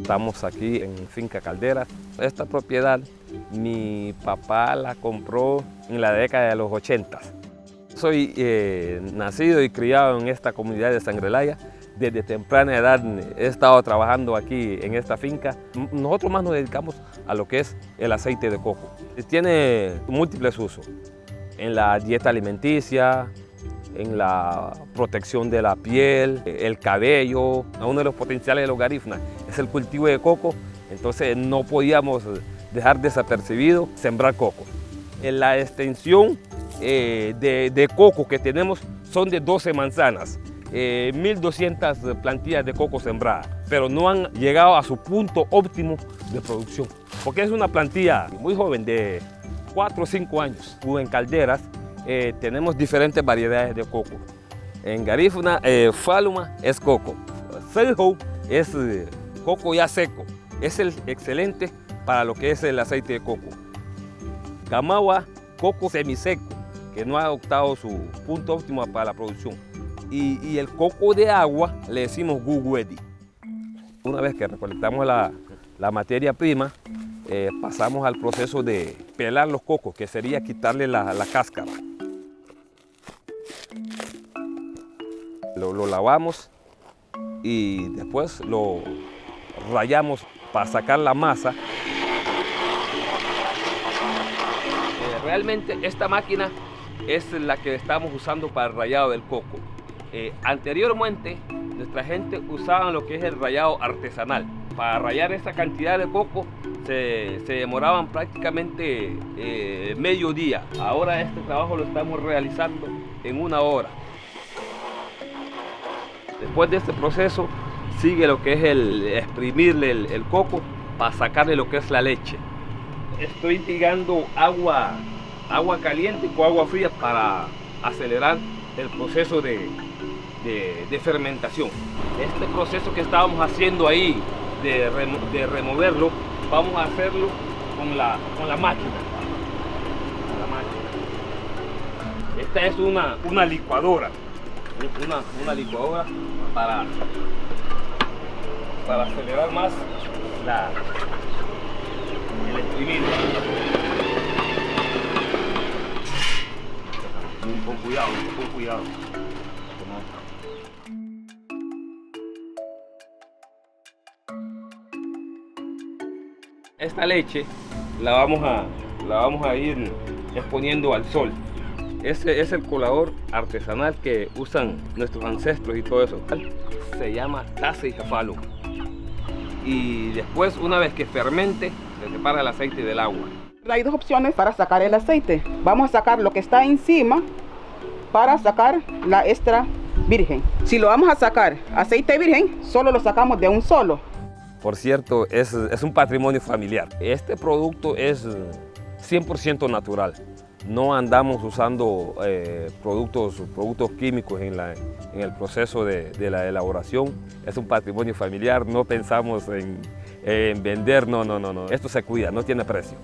Estamos aquí en Finca Calderas. Esta propiedad mi papá la compró en la década de los 80. Soy nacido y criado en esta comunidad de Sangrelaya. Desde temprana edad he estado trabajando aquí en esta finca. Nosotros más nos dedicamos a lo que es el aceite de coco. Tiene múltiples usos en la dieta alimenticia, en la protección de la piel, el cabello. Uno de los potenciales de los garífunas es el cultivo de coco, entonces no podíamos dejar desapercibido sembrar coco. En la extensión de coco que tenemos son de 12 manzanas, 1200 plantillas de coco sembradas, pero no han llegado a su punto óptimo de producción, porque es una plantilla muy joven, de 4 o 5 años. En Calderas tenemos diferentes variedades de coco. En Garífuna, Faluma es coco. Seljo es coco ya seco. Es el excelente para lo que es el aceite de coco. Gamagua, coco semiseco, que no ha adoptado su punto óptimo para la producción. Y el coco de agua le decimos guguedi. Una vez que recolectamos la materia prima, pasamos al proceso de pelar los cocos, que sería quitarle la cáscara. Lo lavamos y después lo rallamos para sacar la masa. Realmente esta máquina es la que estamos usando para el rallado del coco. Anteriormente nuestra gente usaba lo que es el rallado artesanal. Para rallar esa cantidad de coco se demoraban prácticamente medio día. Ahora este trabajo lo estamos realizando en 1 hora. Después de este proceso sigue lo que es el exprimirle el coco para sacarle lo que es la leche. Estoy irrigando agua caliente con agua fría para acelerar el proceso de fermentación. Este proceso que estábamos haciendo ahí de removerlo, vamos a hacerlo con la máquina. Esta es una licuadora. Una licuadora para acelerar más el exprimido. Con cuidado. Esta leche la vamos a ir exponiendo al sol. Ese es el colador artesanal que usan nuestros ancestros y todo eso. Se llama taza y cefalo. Y después, una vez que fermente, se separa el aceite del agua. Hay 2 opciones para sacar el aceite. Vamos a sacar lo que está encima para sacar la extra virgen. Si lo vamos a sacar aceite virgen, solo lo sacamos de un solo. Por cierto, es un patrimonio familiar. Este producto es 100% natural. No andamos usando productos químicos en el proceso de la elaboración. Es un patrimonio familiar, no pensamos en vender, no. Esto se cuida, no tiene precio.